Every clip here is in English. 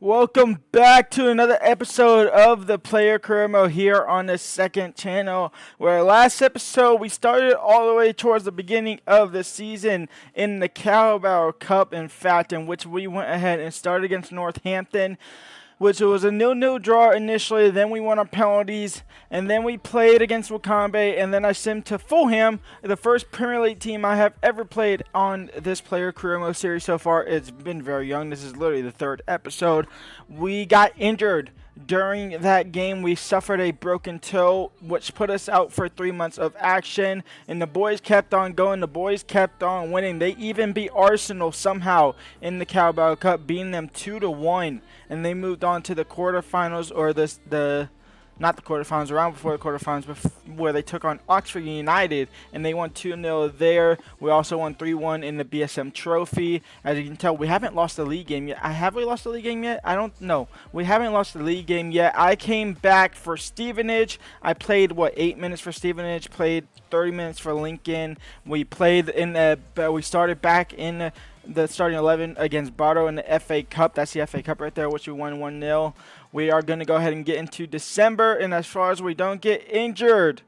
Welcome back to another episode of the Player Career Mode here on the second channel, where last episode we started all the way towards the beginning of the season in the Carabao Cup, in fact, in which we went ahead and started against Northampton, which was a 0-0 draw initially. Then we won on penalties, and then we played against Wycombe, and then I sent to Fulham, the first Premier League team I have ever played on this Player Career Mode series so far. It's been very young. This is literally the third episode. We got injured during that game. We suffered a broken toe, which put us out for 3 months of action, and the boys kept on going. The boys kept on winning. They even beat Arsenal somehow in the Carabao Cup, beating them 2-1, and they moved on to the quarterfinals, or not the quarterfinals, around before the quarterfinals, where they took on Oxford United, and they won 2-0 there. We also won 3-1 in the BSM Trophy. As you can tell, we haven't lost the league game yet. Have we lost the league game yet? I don't know. We haven't lost the league game yet. I came back for Stevenage. I played, 8 minutes for Stevenage, played 30 minutes for Lincoln. We played we started back in the starting 11 against Bardo in the FA Cup. That's the FA Cup right there, which we won 1-0. We are going to go ahead and get into December, and as far as we don't get injured,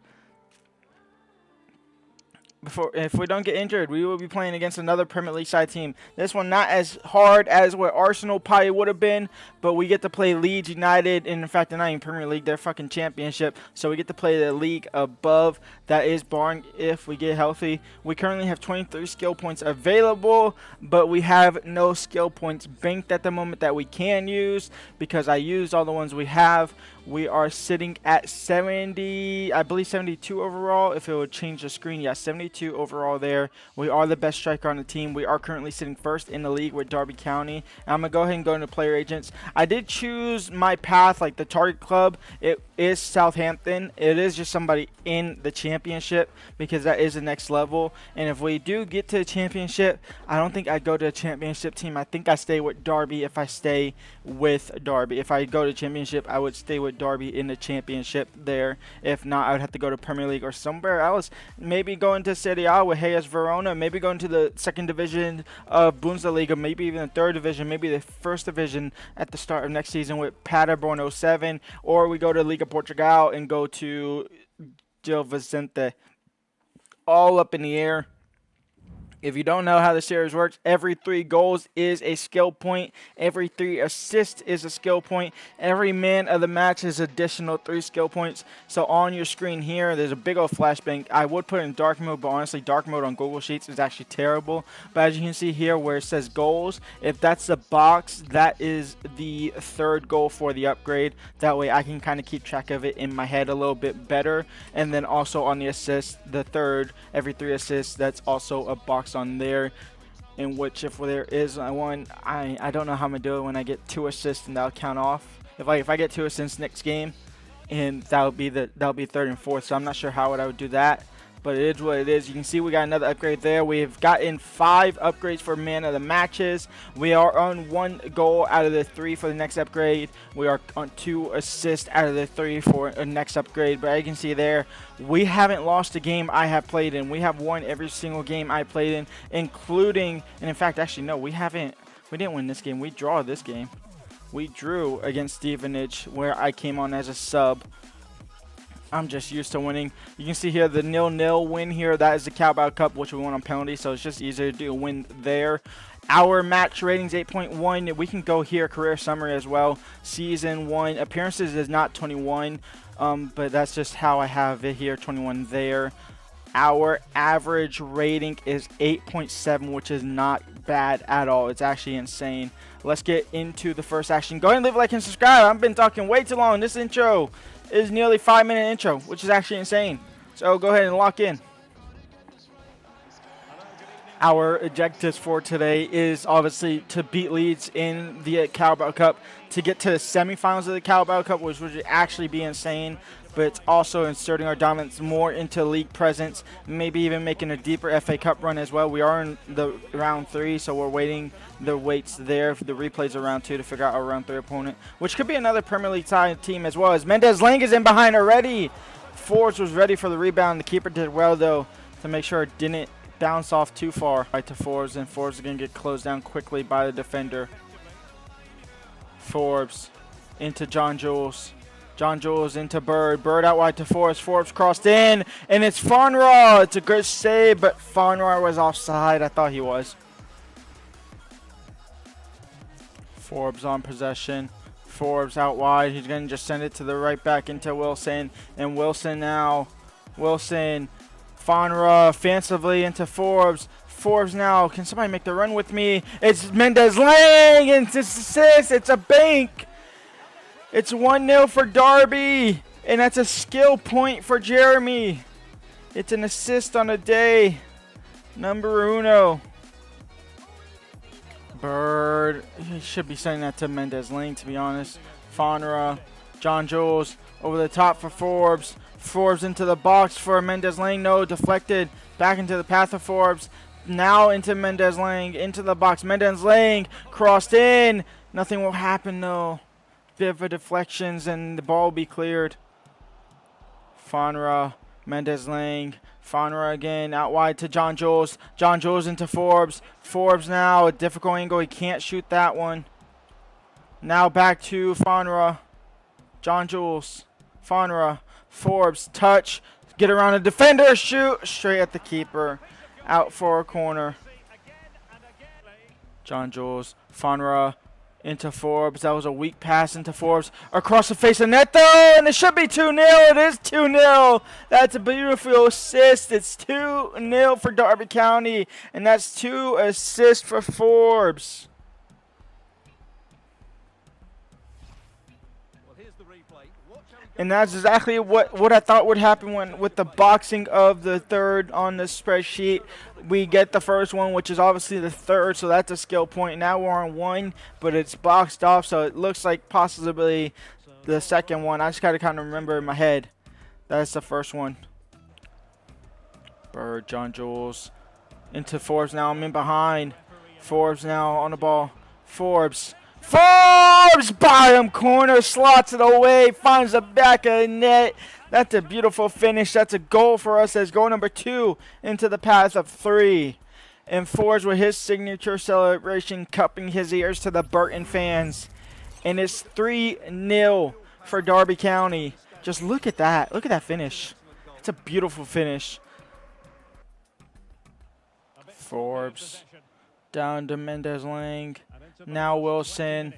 if we don't get injured, we will be playing against another Premier League side team. This one not as hard as what Arsenal probably would have been, but we get to play Leeds United, and in fact, they're not even Premier League, they're fucking Championship, so we get to play the league above. That is barring if we get healthy. We currently have 23 skill points available, but we have no skill points banked at the moment that we can use, because I used all the ones we have. We are sitting at 70, I believe 72 overall. If it would change the screen, yeah, 72 overall there. We are the best striker on the team. We are currently sitting first in the league with Derby County. And I'm going to go ahead and go into player agents. I did choose my path, like the target club. It is Southampton. It is just somebody in the championship, because that is the next level. And if we do get to the championship, I don't think I'd go to a championship team. I think I stay with Derby if I stay with Derby. If I go to championship, I would stay with Derby in the championship there. If not, I would have to go to Premier League or somewhere else. Maybe go into Serie A with Hellas Verona. Maybe go into the second division of Bundesliga. Maybe even the third division. Maybe the first division at the start of next season with Paderborn 07. Or we go to Liga Portugal and go to Gil Vicente. All up in the air. If you don't know how the series works, every 3 goals is a skill point. Every 3 assists is a skill point. Every man of the match is additional 3 skill points. So on your screen here, there's a big old flashbang. I would put it in dark mode, but honestly, dark mode on Google Sheets is actually terrible. But as you can see here where it says goals, if that's the box, that is the 3rd goal for the upgrade. That way I can kind of keep track of it in my head a little bit better. And then also on the assist, the 3rd, every 3 assists, that's also a box on there, in which if there is one, I don't know how I'm gonna do it when I get 2 assists, and that'll count off. If I get 2 assists next game, and that'll be 3rd and 4th. So I'm not sure how I would do that, but it is what it is. You can see we got another upgrade there. We've gotten 5 upgrades for man of the matches. We are on 1 goal out of the 3 for the next upgrade. We are on 2 assists out of the 3 for a next upgrade. But as you can see there, we haven't lost a game I have played in. We have won every single game I played in, including, and in fact, actually no, we didn't win this game. We draw this game. We drew against Stevenage, where I came on as a sub. I'm just used to winning. You can see here the 0-0 win here. That is the Carabao Cup, which we won on penalty, so it's just easier to do a win there. Our match ratings 8.1. We can go here career summary as well. Season 1 appearances is not 21, but that's just how I have it here. 21 there. Our average rating is 8.7, which is not bad at all. It's actually insane. Let's get into the first action. Go ahead and leave a like and subscribe. I've been talking way too long. This intro is nearly 5-minute intro, which is actually insane. So go ahead and lock in. Our objectives for today is obviously to beat Leeds in the Carabao Cup, to get to the semifinals of the Carabao Cup, which would actually be insane. But it's also inserting our dominance more into league presence, maybe even making a deeper FA Cup run as well. We are in the round 3, so we're waiting the weights there for the replays of round 2 to figure out our round 3 opponent, which could be another Premier League side team as well. As Mendes Lang is in behind already. Forbes was ready for the rebound. The keeper did well though to make sure it didn't bounce off too far. Right to Forbes, and Forbes is going to get closed down quickly by the defender. Forbes into John Jules. John Jules into Bird. Bird out wide to Forbes. Forbes crossed in, and it's Fonra. It's a good save, but Fonra was offside. I thought he was. Forbes on possession. Forbes out wide. He's going to just send it to the right back into Wilson. And Wilson now. Wilson. Fonra offensively into Forbes. Forbes now. Can somebody make the run with me? It's Mendez Lang. And it's assist. It's a bank. It's 1-0 for Derby. And that's a skill point for Jeremy. It's an assist on the day. Number uno. Bird. He should be sending that to Mendez Lang, to be honest. Fonra. John Jules over the top for Forbes. Forbes into the box for Mendez Lang. No, deflected. Back into the path of Forbes. Now into Mendez Lang. Into the box. Mendez Lang crossed in. Nothing will happen, though. Bit of a deflections, and the ball will be cleared. Fonra. Mendez Lang. Fonra again, out wide to John Jules. John Jules into Forbes. Forbes now, a difficult angle. He can't shoot that one. Now back to Fonra. John Jules. Fonra. Forbes. Touch. Get around the defender. Shoot. Straight at the keeper. Out for a corner. John Jules. Fonra. Into Forbes. That was a weak pass into Forbes. Across the face of net, though. And it should be 2-0. It is 2-0. That's a beautiful assist. It's 2-0 for Derby County. And that's 2 assists for Forbes. And that's exactly what I thought would happen with the boxing of the third on the spreadsheet. We get the first one, which is obviously the third, so that's a skill point. Now we're on 1, but it's boxed off, so it looks like possibly the second one. I just got to kind of remember in my head. That's the first one. Bird, John Jules. Into Forbes now. I'm in behind. Forbes now on the ball. Forbes. Forbes! Bottom corner. Slots it away. Finds the back of the net. That's a beautiful finish. That's a goal for us. As goal number 2 into the path of 3. And Forbes with his signature celebration, cupping his ears to the Burton fans. And it's 3-0 for Derby County. Just look at that. Look at that finish. It's a beautiful finish. Forbes down to Mendez Lang. Now Wilson.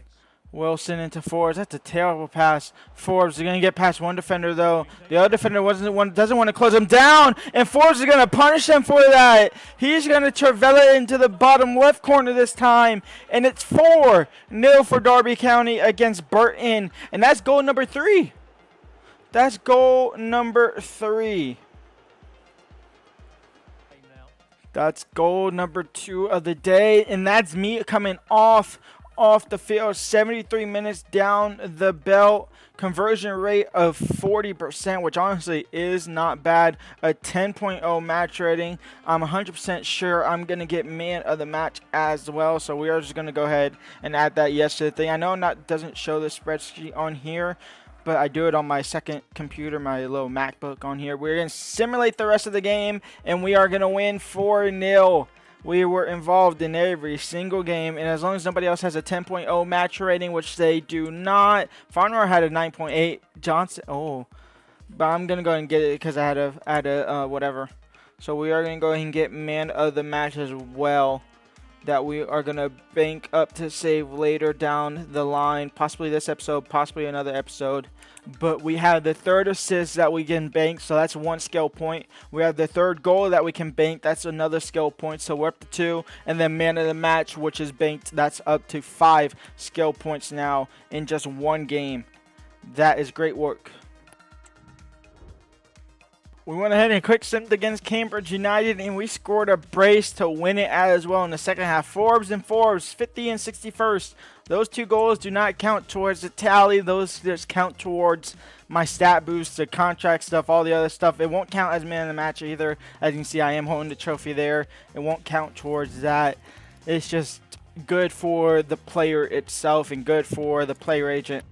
Wilson into Forbes. That's a terrible pass. Forbes is going to get past one defender, though. The other defender doesn't want to close him down, and Forbes is going to punish him for that. He's going to trivela into the bottom left corner this time, and it's 4-0 for Derby County against Burton, and that's goal number 3. That's goal number 3. That's goal number 2 of the day, and that's me coming off the field. 73 minutes down the belt. Conversion rate of 40%, which honestly is not bad. A 10.0 match rating. I'm 100% sure I'm going to get man of the match as well, so we are just going to go ahead and add that yes to the thing. I know it doesn't show the spreadsheet on here, but I do it on my second computer, my little MacBook on here. We're going to simulate the rest of the game, and we are going to win 4-0. We were involved in every single game, and as long as nobody else has a 10.0 match rating, which they do not. Fonra had a 9.8. Johnson, but I'm going to go ahead and get it because I had a whatever. So we are going to go ahead and get man of the match as well. That we are going to bank up to save later down the line. Possibly this episode, possibly another episode. But we have the third assist that we can bank, so that's 1 skill point. We have the third goal that we can bank, that's another skill point, so we're up to 2. And then man of the match, which is banked, that's up to 5 skill points now in just 1 game. That is great work. We went ahead and quick simped against Cambridge United, and we scored a brace to win it as well in the second half. Forbes and Forbes, 50 and 61st. Those 2 goals do not count towards the tally. Those just count towards my stat boost, the contract stuff, all the other stuff. It won't count as man of the match either. As you can see, I am holding the trophy there. It won't count towards that. It's just good for the player itself and good for the player agent.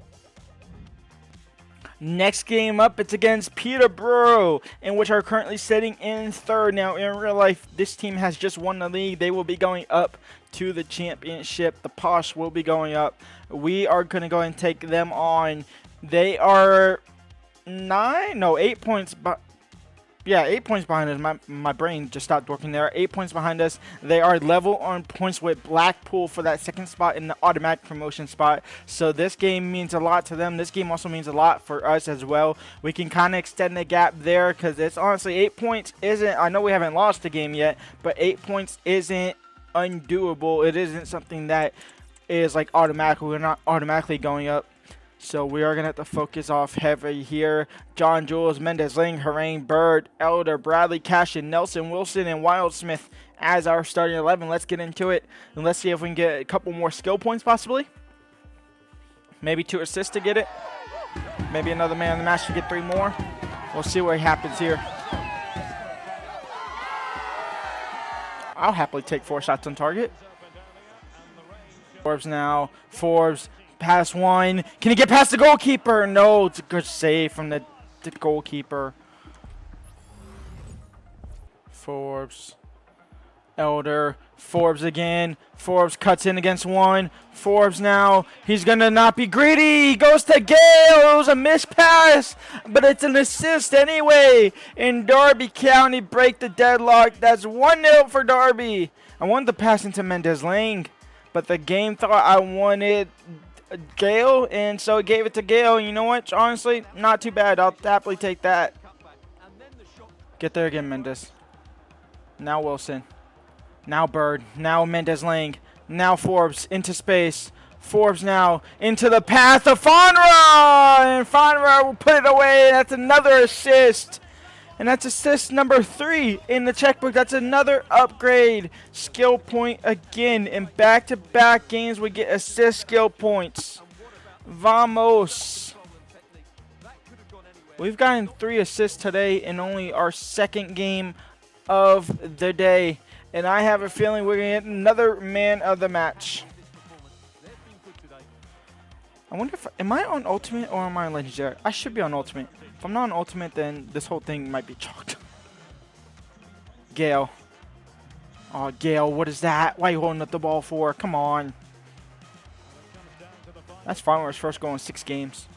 Next game up, it's against Peterborough, in which are currently sitting in third. Now, in real life, this team has just won the league. They will be going up to the championship. The Posh will be going up. We are going to go and take them on. They are 8 points. Yeah, 8 points behind us. My brain just stopped working there. 8 points behind us. They are level on points with Blackpool for that second spot in the automatic promotion spot. So this game means a lot to them. This game also means a lot for us as well. We can kind of extend the gap there because it's honestly 8 points isn't. I know we haven't lost the game yet, but 8 points isn't undoable. It isn't something that is like automatic. We're not automatically going up. So we are going to have to focus off heavy here. John Jules, Mendez, Ling, Harain, Bird, Elder, Bradley, Cashin, Nelson, Wilson, and Wildsmith as our starting 11. Let's get into it, and let's see if we can get a couple more skill points possibly. Maybe 2 assists to get it. Maybe another man in the match to get 3 more. We'll see what happens here. I'll happily take 4 shots on target. Forbes now. Forbes. Pass 1. Can he get past the goalkeeper? No, it's a good save from the goalkeeper. Forbes. Elder. Forbes again. Forbes cuts in against 1. Forbes now. He's going to not be greedy. He goes to Gale. It was a missed pass, but it's an assist anyway. And Derby County break the deadlock. That's 1-0 for Derby. I wanted to pass into Mendez Lang, but the game thought I wanted Gale, and so it gave it to Gale. You know what? Honestly, not too bad. I'll happily take that. Get there again, Mendez. Now Wilson. Now Bird. Now Mendez Lang. Now Forbes into space. Forbes now into the path of Fonra, and Fonra will put it away. That's another assist. And that's assist number 3 in the checkbook. That's another upgrade. Skill point again. In back-to-back games, we get assist skill points. Vamos. We've gotten 3 assists today in only our second game of the day. And I have a feeling we're going to get another man of the match. I wonder if... Am I on Ultimate or am I on Legendary? I should be on Ultimate. If I'm not on Ultimate, then this whole thing might be chalked. Gale. Oh, Gale, what is that? Why are you holding up the ball for? Come on. That's Fonra's first goal in 6 games.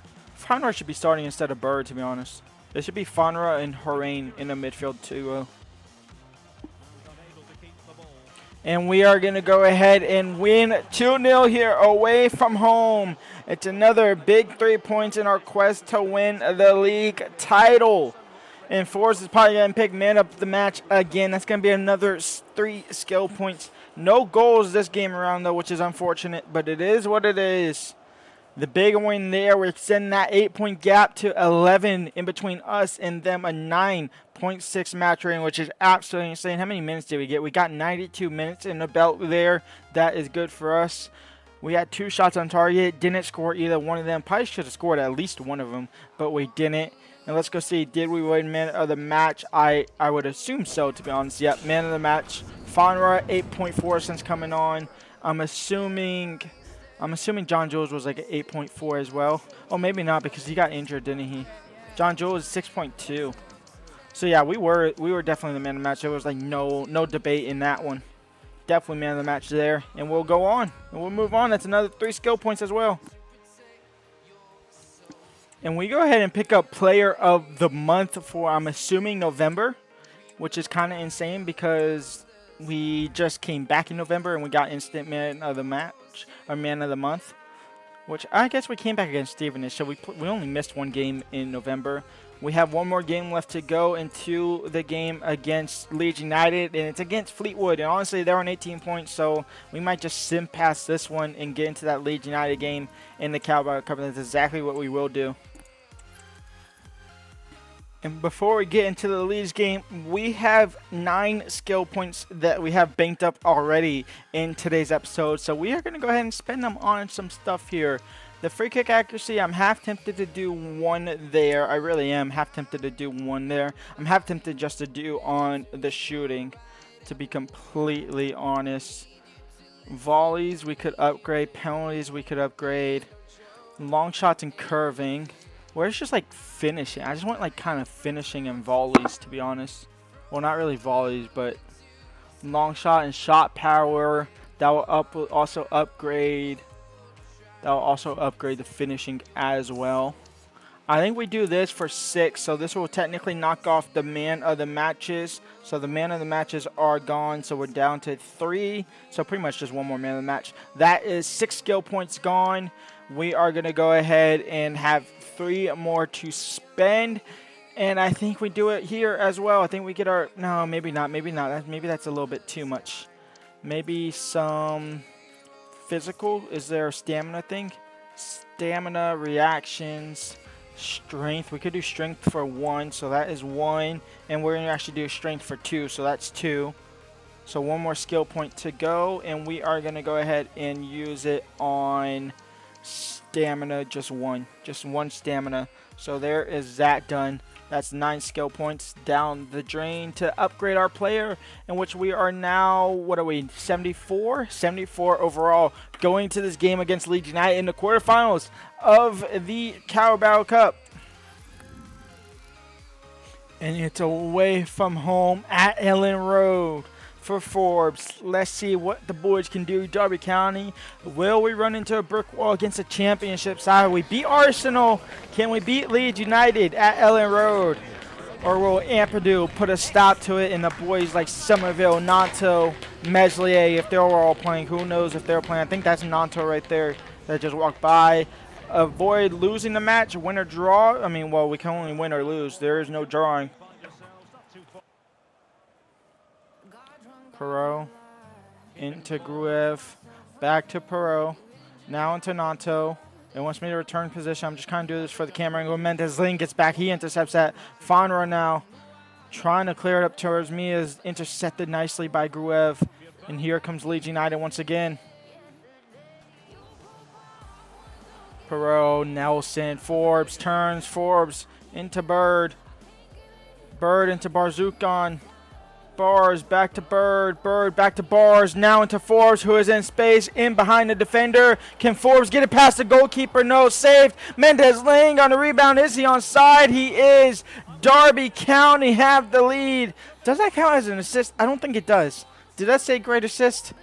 Fonra should be starting instead of Bird, to be honest. It should be Fonra and Harain in the midfield too. And we are going to go ahead and win 2-0 here away from home. It's another big 3 points in our quest to win the league title. And Forrest is probably going to pick man up the match again. That's going to be another 3 skill points. No goals this game around, though, which is unfortunate. But it is what it is. The big win there, we're extending that 8-point gap to 11 in between us and them, a 9.6 match rating, which is absolutely insane. How many minutes did we get? We got 92 minutes in the belt there. That is good for us. We had 2 shots on target, didn't score either one of them. Probably should have scored at least one of them, but we didn't. And let's go see, did we win man of the match? I would assume so, to be honest. Yep, man of the match. Fonra, 8.4 since coming on. I'm assuming John Jules was like an 8.4 as well. Oh, maybe not because he got injured, didn't he? John Jules is 6.2. So yeah, we were definitely the man of the match. There was like no debate in that one. Definitely man of the match there. And we'll go on. And we'll move on. That's another 3 skill points as well. And we go ahead and pick up player of the month for, I'm assuming, November, which is kind of insane because we just came back in November and we got instant man of the match, or man of the month, which I guess we came back against Stevenage, so we only missed 1 game in November. We have 1 more game left to go into the game against Leeds United, and it's against Fleetwood. And honestly, they're on 18 points, so we might just sim past this one and get into that Leeds United game in the CARABAO Cup. That's exactly what we will do. And before we get into the Leeds game, we have 9 skill points that we have banked up already in today's episode. So we are going to go ahead and spend them on some stuff here. The free kick accuracy, I'm half tempted to do 1 there. I really am half tempted to do 1 there. I'm half tempted just to do on the shooting, to be completely honest. Volleys, we could upgrade. Penalties, we could upgrade. Long shots and curving. where it's just like finishing. I just want like kind of finishing and volleys, to be honest. Well, not really volleys, but long shot and shot power. That will also upgrade. That will also upgrade the finishing as well. I think we do this for 6, so this will technically knock off the man of the matches. So the man of the matches are gone, so we're down to 3. So pretty much just one more man of the match. That is 6 skill points gone. We are going to go ahead and have 3 more to spend. And I think we do it here as well. I think we get our... No, maybe not. Maybe not. Maybe that's a little bit too much. Maybe some physical. Is there a stamina thing? Stamina, reactions... Strength, we could do strength for 1, so that is 1, and we're going to actually do strength for 2, so that's 2. So 1 more skill point to go, and we are going to go ahead and use it on stamina, just 1 stamina. So there is that done. That's 9 skill points down the drain to upgrade our player, in which we are now, what are we, 74? 74 overall, going to this game against Leeds United in the quarterfinals of the CARABAO Cup. And it's away from home at Ellen Road for Forbes. Let's see what the boys can do. Derby County, will we run into a brick wall against a championship side? We beat Arsenal. Can we beat Leeds United at Ellen Road? Or will Ep3 put a stop to it, and the boys like Somerville, Nanto, Meslier, if they're all playing, who knows if they're playing. I think that's Nanto right there that just walked by. Avoid losing the match, win or draw. I mean, well, we can only win or lose. There is no drawing. Perot into Gruev, back to Perot, now into Nanto. It wants me to return position. I'm just kind of doing this for the camera angle. Mendes-Ling gets back. He intercepts that. Fonra now trying to clear it up towards me, is intercepted nicely by Gruev. And here comes Leeds United once again. Perot, Nelson, Forbes turns. Forbes into Bird. Bird into Barzukon. Bars back to Bird. Bird back to Bars. Now into Forbes, who is in space, in behind the defender. Can Forbes get it past the goalkeeper? No, saved. Mendes-Ling on the rebound. Is he onside? He is. Derby County have the lead. Does that count as an assist? I don't think it does. Did that say great assist?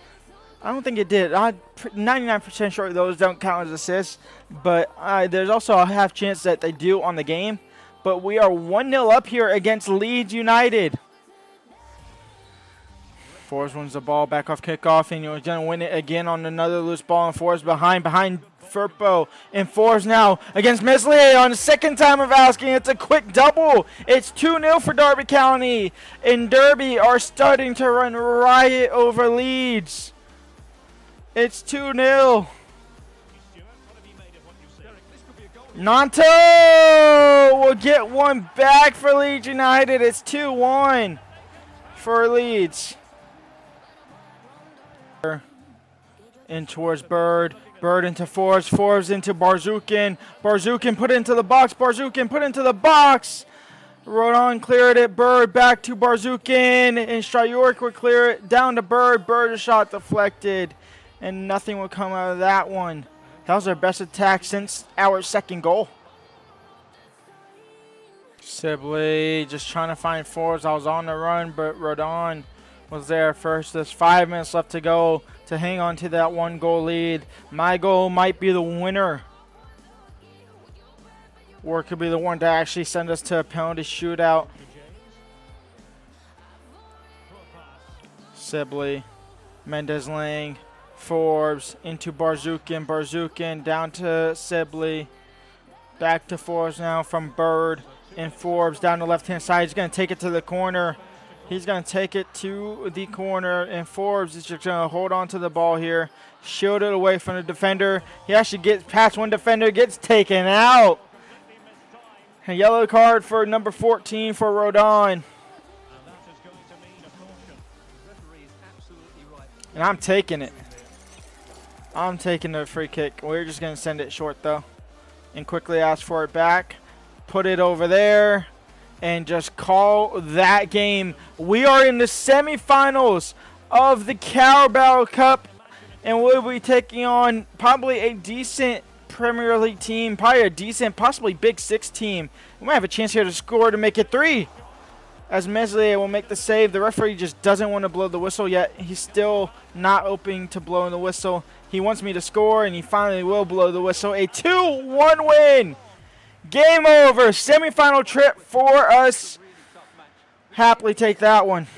I don't think it did. I'm 99% sure those don't count as assists. But there's also a half chance that they do on the game. But we are 1-0 up here against Leeds United. Forbes wins the ball back off kickoff, and you're going to win it again on another loose ball. And Forbes behind Furpo. And Forbes now against Meslier on the second time of asking. It's a quick double. It's 2-0 for Derby County. And Derby are starting to run riot over Leeds. It's 2-0. Nanto will get one back for Leeds United. It's 2-1 for Leeds. In towards Bird. Bird into Forbes. Forbes into Barzukin. Barzukin put it into the box. Barzukin put it into the box. Rodon cleared it. Bird back to Barzukin. And Stryork would clear it down to Bird. Bird, a shot deflected. And nothing would come out of that one. That was our best attack since our second goal. Sibley just trying to find Forbes. I was on the run, but Rodon was there first. There's 5 minutes left to go to hang on to that 1-goal lead. My goal might be the winner, or it could be the one to actually send us to a penalty shootout. Sibley, Mendes-Ling, Forbes into Barzukin. Barzukin down to Sibley. Back to Forbes now from Bird. And Forbes down the left-hand side. He's going to take it to the corner. He's going to take it to the corner. And Forbes is just going to hold on to the ball here. Shield it away from the defender. He actually gets past one defender. Gets taken out. A yellow card for number 14 for Rodon. And I'm taking it. I'm taking the free kick. We're just going to send it short, though. And quickly ask for it back. Put it over there. And just call that game. We are in the semifinals of the Carabao Cup. And we'll be taking on probably a decent Premier League team, probably a decent, possibly Big Six team. We might have a chance here to score to make it 3. As Meslier will make the save. The referee just doesn't want to blow the whistle yet. He's still not open to blowing the whistle. He wants me to score, and he finally will blow the whistle. A 2-1 win. Game over. Semifinal trip for us. Happily take that one.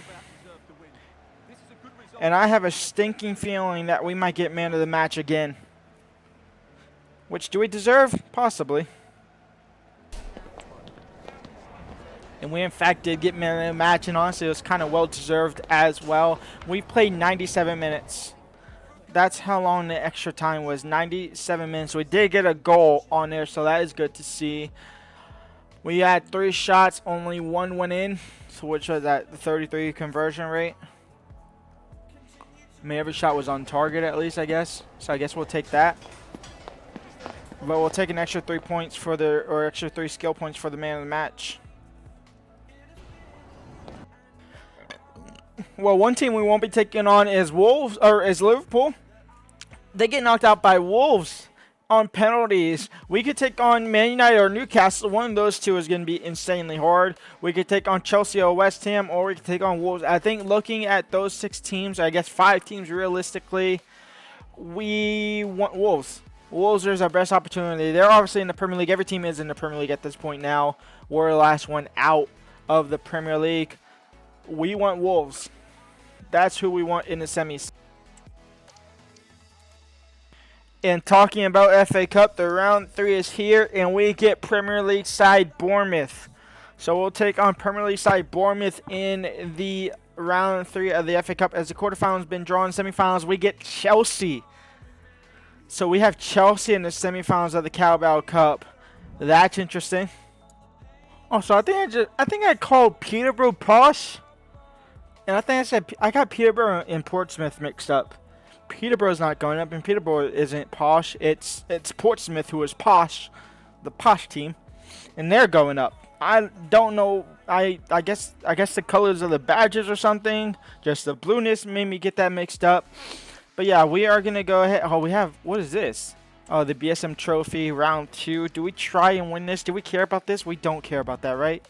And I have a stinking feeling that we might get man of the match again. Which do we deserve? Possibly. And we, in fact, did get man of the match, and honestly, it was kind of well-deserved as well. We played 97 minutes. That's how long the extra time was, 97 minutes. We did get a goal on there, so that is good to see. We had 3 shots, only 1 went in, so which was at the 33 conversion rate. I mean, every shot was on target at least, I guess. So I guess we'll take that. But we'll take an extra 3 points for the, or extra 3 skill points for the man of the match. Well, one team we won't be taking on is Liverpool. They get knocked out by Wolves on penalties. We could take on Man United or Newcastle. One of those two is going to be insanely hard. We could take on Chelsea or West Ham, or we could take on Wolves. I think looking at those 6 teams, I guess 5 teams realistically, we want Wolves. Wolves is our best opportunity. They're obviously in the Premier League. Every team is in the Premier League at this point now. We're the last one out of the Premier League. We want Wolves. That's who we want in the semis. And talking about FA Cup, the round 3 is here, and we get Premier League side Bournemouth. So we'll take on Premier League side Bournemouth in the round 3 of the FA Cup. As the quarterfinals been drawn, semifinals, we get Chelsea. So we have Chelsea in the semifinals of the Carabao Cup. That's interesting. Oh, so I think I called Peterborough posh. And I think I got Peterborough and Portsmouth mixed up. Peterborough's not going up, and Peterborough isn't posh. It's Portsmouth who is posh, the posh team, and they're going up. I don't know. I guess the colors of the badges or something. Just the blueness made me get that mixed up. But yeah, we are gonna go ahead. Oh, we have, what is this? Oh, the BSM Trophy round 2. Do we try and win this? Do we care about this? We don't care about that, right?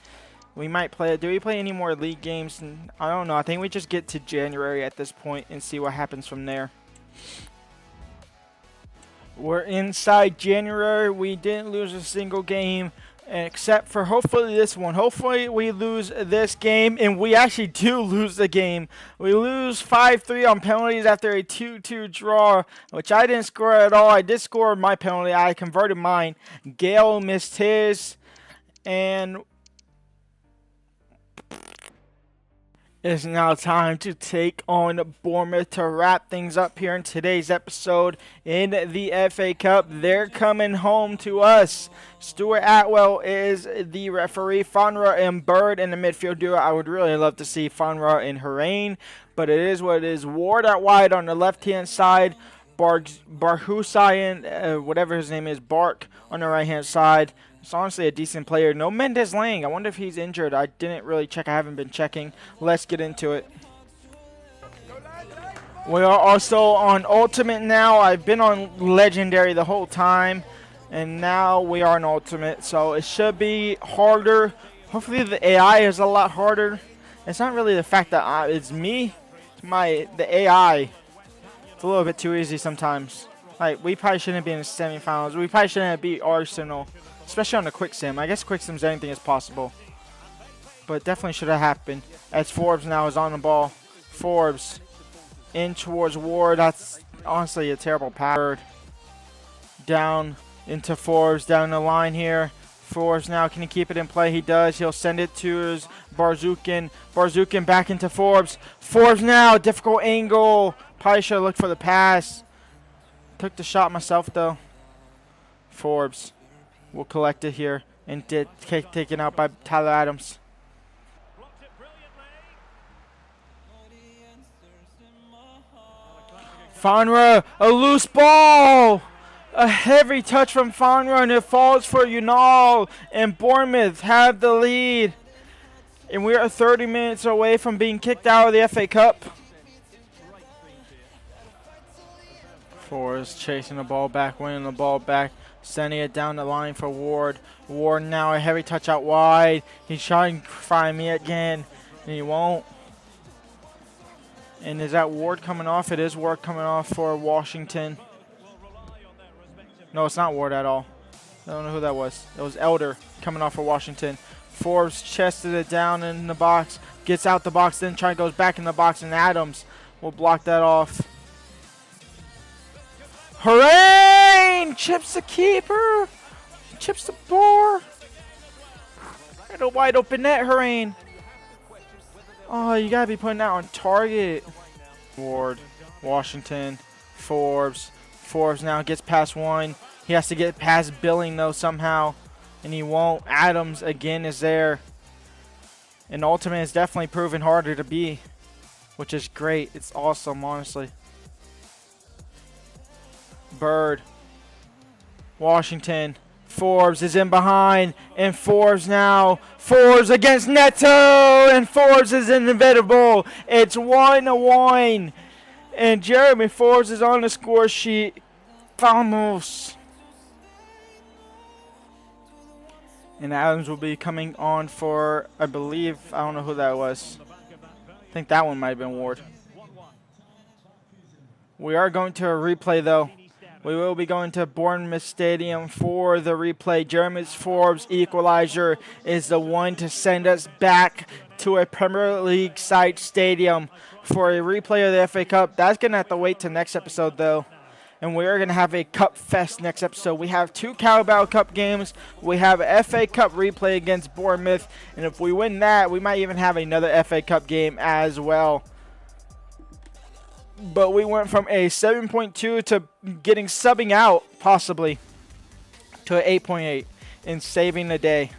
We might play it. Do we play any more league games? I don't know. I think we just get to January at this point and see what happens from there. We're inside January. We didn't lose a single game except for hopefully this one. Hopefully we lose this game, and we actually do lose the game. We lose 5-3 on penalties after a 2-2 draw, which I didn't score at all. I did score my penalty. I converted mine. Gale missed his, and it's now time to take on Bournemouth to wrap things up here in today's episode in the FA Cup. They're coming home to us. Stuart Atwell is the referee. Fonra and Bird in the midfield duo. I would really love to see Fonra and Harain, but it is what it is. Ward out wide on the left-hand side. Barhusayan, whatever his name is, Bark on the right-hand side. It's honestly a decent player. No Mendes Lang. I wonder if he's injured. I didn't really check. I haven't been checking. Let's get into it. We are also on Ultimate now. I've been on Legendary the whole time, and now we are on Ultimate. So it should be harder. Hopefully the AI is a lot harder. It's not really the fact that it's me. It's the AI. It's a little bit too easy sometimes. Like, we probably shouldn't be in the semifinals. We probably shouldn't beat Arsenal. Especially on the quick sim. I guess quick sim's anything is possible. But it definitely should have happened. As Forbes now is on the ball. Forbes in towards Ward. That's honestly a terrible pass. Down into Forbes. Down the line here. Forbes now, can he keep it in play? He does. He'll send it to his Barzukin. Barzukin back into Forbes. Forbes now. Difficult angle. Probably should have looked for the pass. Took the shot myself though. Forbes will collect it here and taken out by Tyler Adams. Fonra, a loose ball! A heavy touch from Fonra, and it falls for Unal, and Bournemouth have the lead. And we are 30 minutes away from being kicked out of the FA Cup. Forrest chasing the ball back, winning the ball back. Sending it down the line for Ward. Ward now a heavy touch out wide. He's trying to find me again, and he won't. And is that Ward coming off? It is Ward coming off for Washington. No, it's not Ward at all. I don't know who that was. It was Elder coming off for Washington. Forbes chested it down in the box. Gets out the box, then goes back in the box, and Adams will block that off. Hooray! Chips the keeper. Chips the bar. And a wide open net, Hooray. Oh, you got to be putting that on target. Ward, Washington, Forbes. Forbes now gets past one. He has to get past Billing, though, somehow. And he won't. Adams, again, is there. And Ultimate is definitely proven harder to be, which is great. It's awesome, honestly. Bird. Washington. Forbes is in behind. And Forbes now. Forbes against Neto. And Forbes is inevitable. It's 1-1. And Jeremy Forbes is on the score sheet. Vamos. And Adams will be coming on for, I believe, I don't know who that was. I think that one might have been Ward. We are going to a replay, though. We will be going to Bournemouth Stadium for the replay. Jeremy Forbes' equalizer is the one to send us back to a Premier League side stadium for a replay of the FA Cup. That's going to have to wait till next episode, though. And we are going to have a Cup Fest next episode. We have 2 Carabao Cup games. We have a FA Cup replay against Bournemouth. And if we win that, we might even have another FA Cup game as well. But we went from a 7.2 to getting subbing out, possibly, to an 8.8 and saving the day.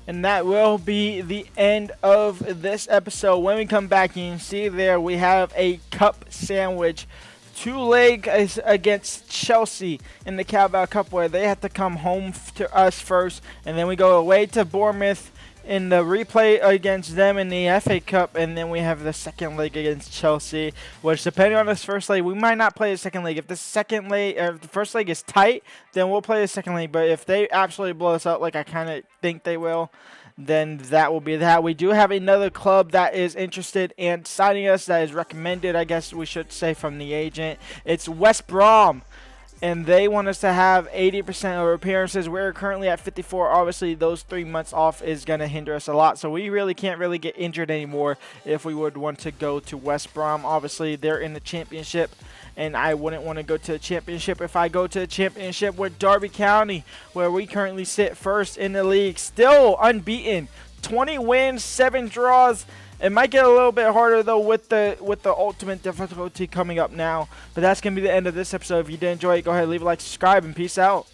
And that will be the end of this episode. When we come back, you can see there we have a cup sandwich. 2-leg against Chelsea in the Carabao Cup, where they have to come home to us first. And then we go away to Bournemouth in the replay against them in the FA Cup. And then we have the second leg against Chelsea, which, depending on this first leg, we might not play the second leg. If the second leg, or if the first leg is tight, then we'll play the second leg. But if they absolutely blow us out, like I kind of think they will, then that will be that. We do have another club that is interested in signing us, that is recommended, I guess we should say, from the agent. It's West Brom, and they want us to have 80% of appearances. We're currently at 54. Obviously, those 3 months off is going to hinder us a lot, so we really can't really get injured anymore if we would want to go to West Brom. Obviously, they're in the championship, and I wouldn't want to go to the championship if I go to the championship with Derby County, where we currently sit first in the league, still unbeaten, 20 wins, 7 draws. It might get a little bit harder, though, with the ultimate difficulty coming up now. But that's going to be the end of this episode. If you did enjoy it, go ahead and leave a like, subscribe, and peace out.